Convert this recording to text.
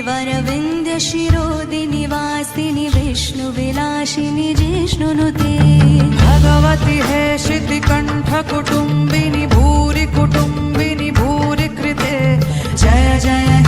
श्रीवरविन्द्यशिरोदिनिवासिनि विष्णुविलासिनि जिष्णुनुते भगवति हे शितिकण्ठकुटुम्बिनि भूरि कुटुम्बिनि भूरि कृते जय जय